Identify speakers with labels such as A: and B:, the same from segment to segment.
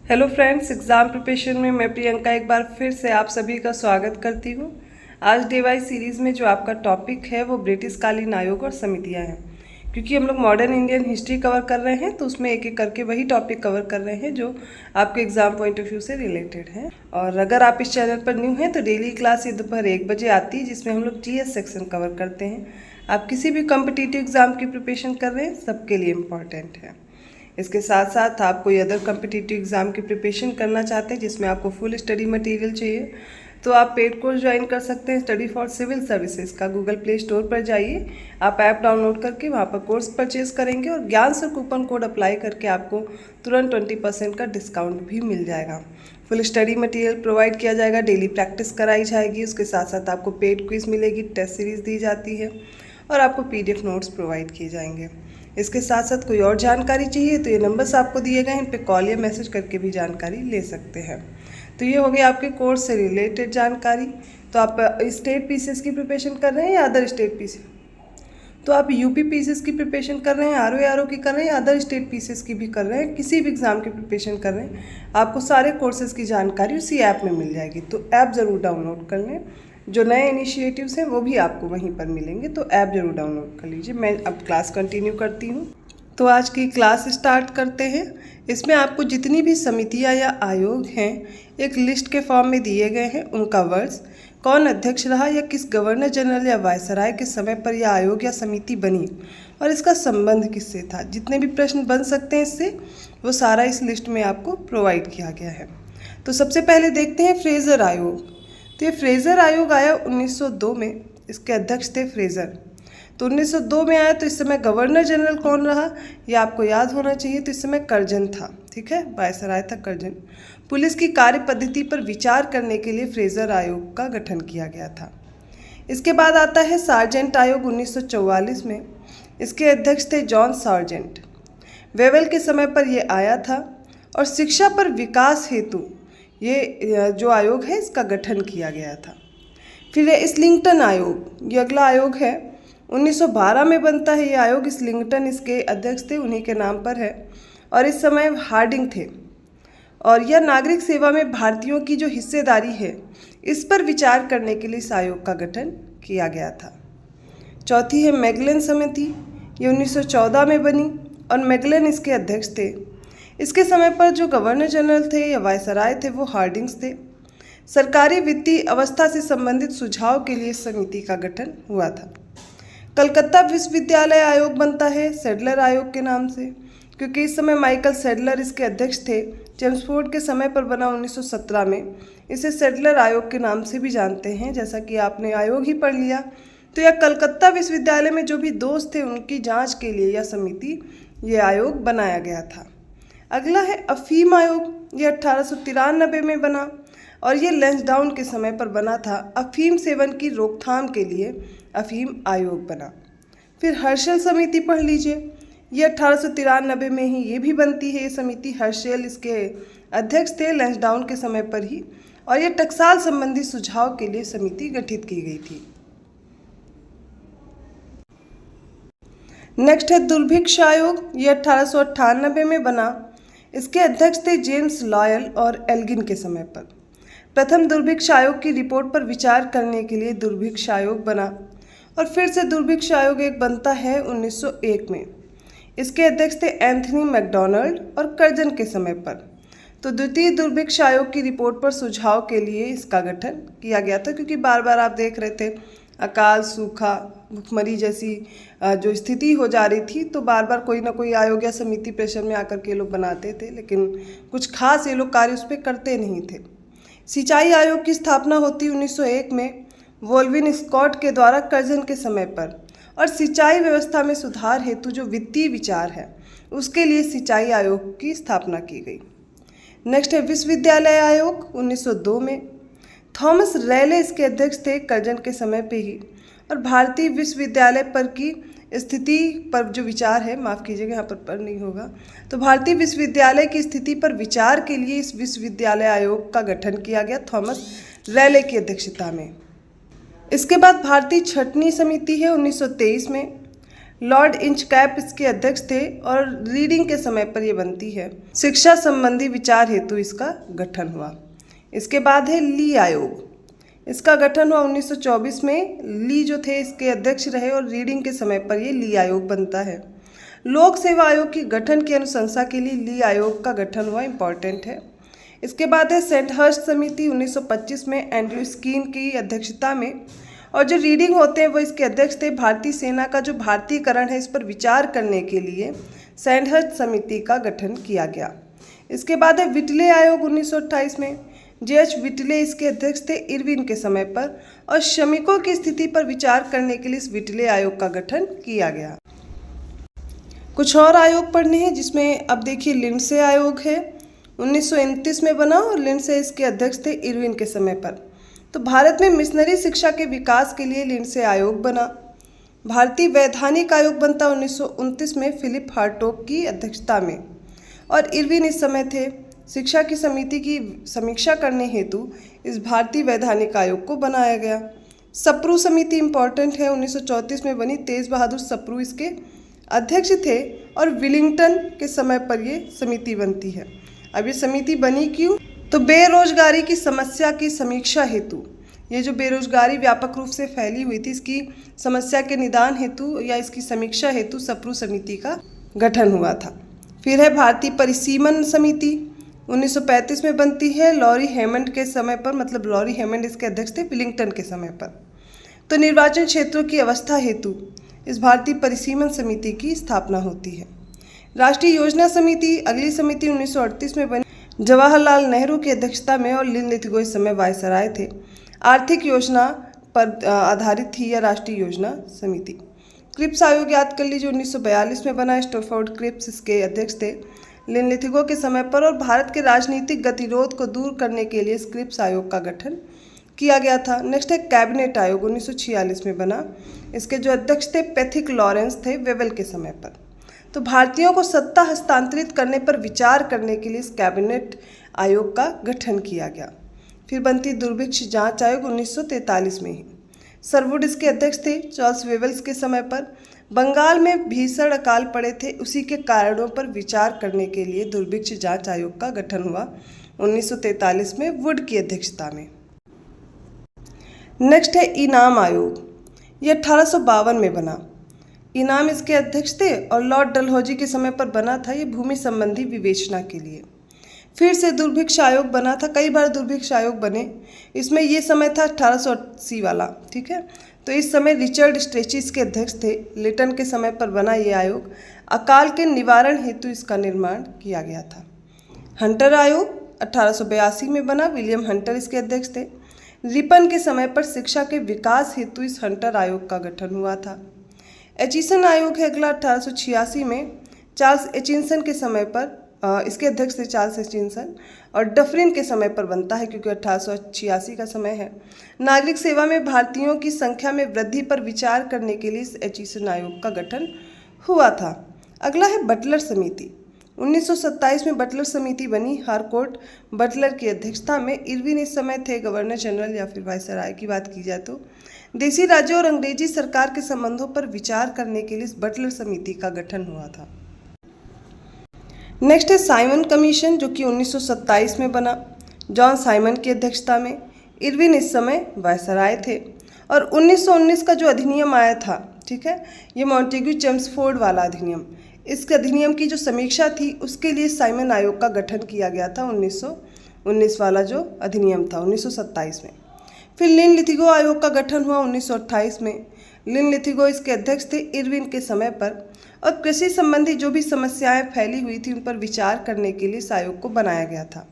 A: Hello friends, exam preparation में मैं प्रियंका एक बार फिर से आप सभी का स्वागत करती हूँ। आज डे वाइज सीरीज में जो आपका टॉपिक है वो ब्रिटिश कालीन आयोग और समितियाँ हैं। क्योंकि हम लोग मॉडर्न इंडियन हिस्ट्री कवर कर रहे हैं तो उसमें एक एक करके वही टॉपिक कवर कर रहे हैं जो आपके एग्जाम पॉइंट ऑफ व्यू से रिलेटेड है। और अगर आप इस चैनल पर न्यू हैं तो डेली क्लास ये दोपहर 1 बजे आती है जिसमें हम लोग जीएस सेक्शन कवर करते हैं। आप किसी भी कॉम्पिटिटिव एग्जाम की प्रिपरेशन कर रहे हैं सबके लिए इम्पॉर्टेंट है। इसके साथ साथ आप कोई अदर कॉम्पिटिटिव एग्जाम की प्रिपरेशन करना चाहते हैं जिसमें आपको फुल स्टडी मटेरियल चाहिए तो आप पेड कोर्स ज्वाइन कर सकते हैं। स्टडी फॉर सिविल सर्विसेज का गूगल प्ले स्टोर पर जाइए, आप ऐप डाउनलोड करके वहाँ पर कोर्स परचेज करेंगे और ज्ञान सर कूपन कोड अप्लाई करके आपको तुरंत 20% का डिस्काउंट भी मिल जाएगा। फुल स्टडी मटेरियल प्रोवाइड किया जाएगा, डेली प्रैक्टिस कराई जाएगी, उसके साथ साथ आपको पेड क्विज मिलेगी, टेस्ट सीरीज दी जाती है और आपको PDF नोट्स प्रोवाइड किए जाएंगे। इसके साथ साथ कोई और जानकारी चाहिए तो ये नंबर्स आपको दिए गए हैं, इन पे कॉल या मैसेज करके भी जानकारी ले सकते हैं। तो ये हो गई आपके कोर्स से रिलेटेड जानकारी। तो आप स्टेट पीसीएस की प्रिपरेशन कर रहे हैं या अदर स्टेट पीसीएस, तो आप यूपी पीसीएस की प्रिपरेशन कर रहे हैं, आरओ की कर रहे हैं या अदर स्टेट पीसीएस की भी कर रहे हैं, किसी भी एग्ज़ाम की प्रिपरेशन कर रहे हैं, आपको सारे कोर्सेज की जानकारी उसी ऐप में मिल जाएगी। तो ऐप ज़रूर डाउनलोड कर लें। जो नए इनिशिएटिव्स हैं वो भी आपको वहीं पर मिलेंगे, तो ऐप ज़रूर डाउनलोड कर लीजिए। मैं अब क्लास कंटिन्यू करती हूँ। तो आज की क्लास स्टार्ट करते हैं। इसमें आपको जितनी भी समितियाँ या आयोग हैं एक लिस्ट के फॉर्म में दिए गए हैं, उनका वर्ष, कौन अध्यक्ष रहा या किस गवर्नर जनरल या वायसराय के समय पर यह आयोग या समिति बनी और इसका संबंध किससे था। जितने भी प्रश्न बन सकते हैं इससे वो सारा इस लिस्ट में आपको प्रोवाइड किया गया है। तो सबसे पहले देखते हैं फ्रेजर आयोग। तो ये फ्रेजर आयोग आया 1902 में, इसके अध्यक्ष थे फ्रेजर। तो 1902 में आया तो इस समय गवर्नर जनरल कौन रहा ये आपको याद होना चाहिए। तो इस समय कर्जन था, ठीक है, वायसराय था कर्जन। पुलिस की कार्य पद्धति पर विचार करने के लिए फ्रेजर आयोग का गठन किया गया था। इसके बाद आता है सार्जेंट आयोग 1944 में, इसके अध्यक्ष थे जॉन सार्जेंट। वेवेल के समय पर यह आया था और शिक्षा पर विकास हेतु ये जो आयोग है इसका गठन किया गया था। फिर इस्लिंगटन आयोग, ये अगला आयोग है, 1912 में बनता है ये आयोग। इस्लिंगटन इसके अध्यक्ष थे, उन्हीं के नाम पर है और इस समय हार्डिंग थे। और यह नागरिक सेवा में भारतीयों की जो हिस्सेदारी है इस पर विचार करने के लिए इस आयोग का गठन किया गया था। चौथी है मैगलन समिति, ये 1914 में बनी और मैगलन इसके अध्यक्ष थे। इसके समय पर जो गवर्नर जनरल थे या वायसराय थे वो हार्डिंग्स थे। सरकारी वित्तीय अवस्था से संबंधित सुझाव के लिए समिति का गठन हुआ था। कलकत्ता विश्वविद्यालय आयोग बनता है सैडलर आयोग के नाम से, क्योंकि इस समय माइकल सैडलर इसके अध्यक्ष थे। चेम्सफोर्ड के समय पर बना 1917 में, इसे सैडलर आयोग के नाम से भी जानते हैं, जैसा कि आपने आयोग ही पढ़ लिया। तो यह कलकत्ता विश्वविद्यालय में जो भी दोस्त थे उनकी जांच के लिए यह समिति, ये आयोग बनाया गया था। अगला है अफीम आयोग, ये 1893 में बना और ये लैंसडाउन के समय पर बना था। अफीम सेवन की रोकथाम के लिए अफीम आयोग बना। फिर हर्षल समिति पढ़ लीजिए, ये 1893 में ही ये भी बनती है ये समिति। हर्षल इसके अध्यक्ष थे लैंसडाउन के समय पर ही और ये टकसाल संबंधी सुझाव के लिए समिति गठित की गई थी। नेक्स्ट है दुर्भिक्ष आयोग, ये 1898 में बना। इसके अध्यक्ष थे जेम्स लॉयल और एल्गिन के समय पर। प्रथम दुर्भिक्ष आयोग की रिपोर्ट पर विचार करने के लिए दुर्भिक्ष आयोग बना और फिर से दुर्भिक्ष आयोग एक बनता है 1901 में। इसके अध्यक्ष थे एंथनी मैकडोनाल्ड और कर्जन के समय पर। तो द्वितीय दुर्भिक्ष आयोग की रिपोर्ट पर सुझाव के लिए इसका गठन किया गया था, क्योंकि बार बार आप देख रहे थे अकाल, सूखा, भुखमरी जैसी जो स्थिति हो जा रही थी, तो बार बार कोई ना कोई आयोग या समिति प्रेशर में आकर के ये लोग बनाते थे, लेकिन कुछ खास ये लोग कार्य उस पर करते नहीं थे। सिंचाई आयोग की स्थापना होती 1901 में वोल्विन स्कॉट के द्वारा कर्जन के समय पर और सिंचाई व्यवस्था में सुधार हेतु जो वित्तीय विचार है उसके लिए सिंचाई आयोग की स्थापना की गई। नेक्स्ट है विश्वविद्यालय आयोग 1902 में। थॉमस रैले इसके अध्यक्ष थे कर्जन के समय पे ही और भारतीय विश्वविद्यालय पर की स्थिति पर जो विचार है, माफ़ कीजिएगा यहाँ पर नहीं होगा, तो भारतीय विश्वविद्यालय की स्थिति पर विचार के लिए इस विश्वविद्यालय आयोग का गठन किया गया थॉमस रैले की अध्यक्षता में। इसके बाद भारतीय छँटनी समिति है 1923 में, लॉर्ड इंचकैप इसके अध्यक्ष थे और रीडिंग के समय पर यह बनती है। शिक्षा संबंधी विचार हेतु इसका गठन हुआ। इसके बाद है ली आयोग, इसका गठन हुआ 1924 में। ली जो थे इसके अध्यक्ष रहे और रीडिंग के समय पर ये ली आयोग बनता है। लोक सेवा आयोग की गठन की अनुशंसा के लिए ली आयोग का गठन हुआ, इम्पॉर्टेंट है। इसके बाद है सेंटहर्स्ट समिति 1925 में एंड्रयू स्कीन की अध्यक्षता में, और जो रीडिंग होते हैं वो इसके अध्यक्ष थे। भारतीय सेना का जो भारतीयकरण है इस पर विचार करने के लिए सेंटहर्स्ट समिति का गठन किया गया। इसके बाद है विटले आयोग 1928 में, जे.एच. विटले इसके अध्यक्ष थे इरविन के समय पर, और श्रमिकों की स्थिति पर विचार करने के लिए इस विटले आयोग का गठन किया गया। कुछ और आयोग पढ़ने हैं, जिसमें अब देखिए लिंडसे आयोग है, 1929 में बना और लिंडसे इसके अध्यक्ष थे इरविन के समय पर। तो भारत में मिशनरी शिक्षा के विकास के लिए लिंडसे आयोग बना। भारतीय वैधानिक आयोग बनता 1929 में फिलिप हार्टोग की अध्यक्षता में, और इरविन इस समय थे। शिक्षा की समिति की समीक्षा करने हेतु इस भारतीय वैधानिक आयोग को बनाया गया। सप्रू समिति इम्पॉर्टेंट है, 1934 में बनी। तेज बहादुर सप्रू इसके अध्यक्ष थे और विलिंगटन के समय पर ये समिति बनती है। अब ये समिति बनी क्यों? तो बेरोजगारी की समस्या की समीक्षा हेतु, ये जो बेरोजगारी व्यापक रूप से फैली हुई थी, इसकी समस्या के निदान हेतु या इसकी समीक्षा हेतु सप्रू समिति का गठन हुआ था। फिर है भारतीय परिसीमन समिति, 1935 में बनती है, लॉरी हेमंड के समय पर, मतलब लॉरी हेमंड इसके अध्यक्ष थे विलिंगटन के समय पर। तो निर्वाचन क्षेत्रों की अवस्था हेतु इस भारतीय परिसीमन समिति की स्थापना होती है। राष्ट्रीय योजना समिति, अगली समिति 1938 में बनी, जवाहरलाल नेहरू की अध्यक्षता में, और लिनलिथगो इस समय वायसराय थे। आर्थिक योजना पर आधारित थी यह राष्ट्रीय योजना समिति। क्रिप्स आयोग याद कर लीजिए, 1942 में बना, स्टोफोर्ड क्रिप्स इसके अध्यक्ष थे लिनलिथगो के समय पर, और भारत के राजनीतिक गतिरोध को दूर करने के लिए क्रिप्स आयोग का गठन किया गया था। नेक्स्ट है कैबिनेट आयोग, 1946 में बना। इसके जो अध्यक्ष थे पैथिक लॉरेंस थे वेवेल के समय पर। तो भारतीयों को सत्ता हस्तांतरित करने पर विचार करने के लिए इस कैबिनेट आयोग का गठन किया गया। फिर बनती दुर्भिक्ष जांच आयोग 1943 में ही। सरवुड इसके अध्यक्ष थे चार्ल्स वेवेल्स के समय पर। बंगाल में भीषण अकाल पड़े थे, उसी के कारणों पर विचार करने के लिए दुर्भिक्ष जांच आयोग का गठन हुआ 1943 में वुड की अध्यक्षता में। नेक्स्ट है इनाम आयोग, ये 1852 में बना। इनाम इसके अध्यक्ष थे और लॉर्ड डलहौजी के समय पर बना था, ये भूमि संबंधी विवेचना के लिए। फिर से दुर्भिक्ष आयोग बना था, कई बार दुर्भिक्ष आयोग बने। इसमें ये समय था 1880 वाला, ठीक है। तो इस समय रिचर्ड स्ट्रेचिस के अध्यक्ष थे, लिटन के समय पर बना ये आयोग। अकाल के निवारण हेतु इसका निर्माण किया गया था। हंटर आयोग 1882 में बना, विलियम हंटर इसके अध्यक्ष थे। रिपन के समय पर शिक्षा के विकास हेतु इस हंटर आयोग का गठन हुआ था। एचिसन आयोग है अगला, 1886 में, चार्ल्स एचिंसन के समय पर, इसके अध्यक्ष थे चार्ल्स एचिंसन, और डफरिन के समय पर बनता है क्योंकि 1886 का समय है। नागरिक सेवा में भारतीयों की संख्या में वृद्धि पर विचार करने के लिए इस एचिसन आयोग का गठन हुआ था। अगला है बटलर समिति, 1927 में बटलर समिति बनी, हारकोर्ट बटलर की अध्यक्षता में। इरविन इस समय थे गवर्नर जनरल या फिर वायसराय की बात की जाए तो। देसी राज्यों और अंग्रेजी सरकार के संबंधों पर विचार करने के लिए इस बटलर समिति का गठन हुआ था। नेक्स्ट है साइमन कमीशन, जो कि 1927 में बना, जॉन साइमन की अध्यक्षता में। इरविन इस समय वायसराय थे। और 1919 का जो अधिनियम आया था, ठीक है, ये मॉन्टेग्यू चेम्सफोर्ड वाला अधिनियम, इस अधिनियम की जो समीक्षा थी उसके लिए साइमन आयोग का गठन किया गया था। 1919 वाला जो अधिनियम था 1927 में। फिर लिनलिथगो आयोग का गठन हुआ 1928 में। लिनलिथगो इसके अध्यक्ष थे इरविन के समय पर, और कृषि संबंधी जो भी समस्याएं फैली हुई थी उन पर विचार करने के लिए इस आयोग को बनाया गया था।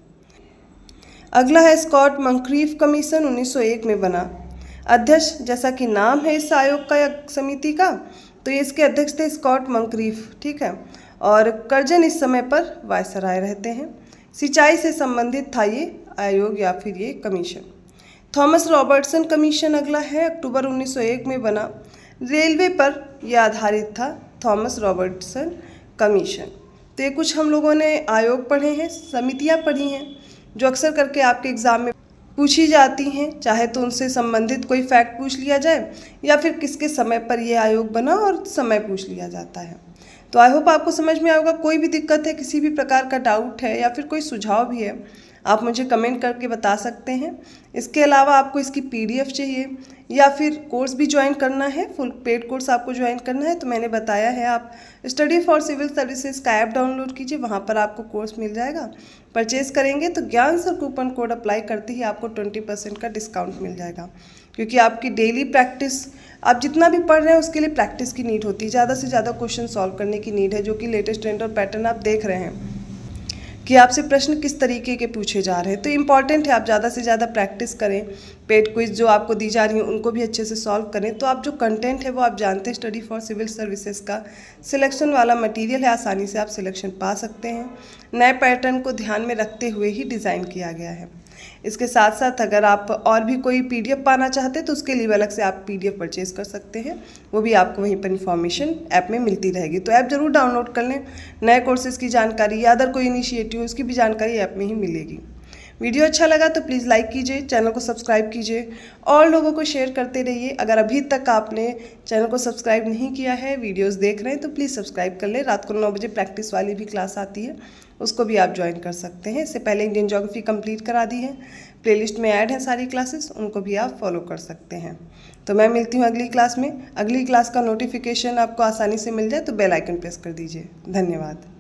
A: अगला है स्कॉट मंक्रीफ कमीशन, 1901 में बना। अध्यक्ष, जैसा कि नाम है इस आयोग का या समिति का, तो ये इसके अध्यक्ष थे स्कॉट मंक्रीफ, ठीक है। और कर्जन इस समय पर वायसराय रहते हैं। सिंचाई से संबंधित था ये आयोग या फिर ये कमीशन। थॉमस रॉबर्टसन कमीशन अगला है, अक्टूबर 1901 में बना। रेलवे पर ये आधारित था थॉमस रॉबर्टसन कमीशन। तो ये कुछ हम लोगों ने आयोग पढ़े हैं, समितियां पढ़ी हैं जो अक्सर करके आपके एग्ज़ाम में पूछी जाती हैं, चाहे तो उनसे संबंधित कोई फैक्ट पूछ लिया जाए या फिर किसके समय पर ये आयोग बना और समय पूछ लिया जाता है। तो आई होप आपको समझ में आएगा। कोई भी दिक्कत है, किसी भी प्रकार का डाउट है या फिर कोई सुझाव भी है, आप मुझे कमेंट करके बता सकते हैं। इसके अलावा आपको इसकी PDF चाहिए या फिर कोर्स भी ज्वाइन करना है, फुल पेड कोर्स आपको ज्वाइन करना है, तो मैंने बताया है आप स्टडी फॉर सिविल सर्विसेज का ऐप डाउनलोड कीजिए, वहाँ पर आपको कोर्स मिल जाएगा। परचेज करेंगे तो ज्ञान सर कूपन कोड अप्लाई करते ही आपको 20% का डिस्काउंट मिल जाएगा, क्योंकि आपकी डेली प्रैक्टिस, आप जितना भी पढ़ रहे हैं उसके लिए प्रैक्टिस की नीड होती है, ज़्यादा से ज़्यादा क्वेश्चन सॉल्व करने की नीड है, जो कि लेटेस्ट ट्रेंड और पैटर्न आप देख रहे हैं कि आपसे प्रश्न किस तरीके के पूछे जा रहे हैं। तो इम्पॉर्टेंट है आप ज़्यादा से ज़्यादा प्रैक्टिस करें, पेड क्विज जो आपको दी जा रही हैं उनको भी अच्छे से सॉल्व करें। तो आप जो कंटेंट है वो आप जानते हैं, स्टडी फॉर सिविल सर्विसेज का सिलेक्शन वाला मटेरियल है, आसानी से आप सिलेक्शन पा सकते हैं। नए पैटर्न को ध्यान में रखते हुए ही डिज़ाइन किया गया है। इसके साथ साथ अगर आप और भी कोई PDF पाना चाहते हैं तो उसके लिए अलग से आप PDF परचेज कर सकते हैं, वो भी आपको वहीं पर इन्फॉर्मेशन ऐप में मिलती रहेगी। तो ऐप ज़रूर डाउनलोड कर लें, नए कोर्सेज़ की जानकारी या अदर कोई इनिशिएटिव उसकी भी जानकारी ऐप में ही मिलेगी। वीडियो अच्छा लगा तो प्लीज़ लाइक कीजिए, चैनल को सब्सक्राइब कीजिए और लोगों को शेयर करते रहिए। अगर अभी तक आपने चैनल को सब्सक्राइब नहीं किया है, वीडियोस देख रहे हैं, तो प्लीज़ सब्सक्राइब कर लें। रात को 9 बजे प्रैक्टिस वाली भी क्लास आती है, उसको भी आप ज्वाइन कर सकते हैं। इससे पहले इंडियन ज्योग्राफी कंप्लीट करा दी है, प्लेलिस्ट में ऐड है सारी क्लासेस, उनको भी आप फॉलो कर सकते हैं। तो मैं मिलती हूँ अगली क्लास में। अगली क्लास का नोटिफिकेशन आपको आसानी से मिल जाए तो बेल आइकन प्रेस कर दीजिए। धन्यवाद।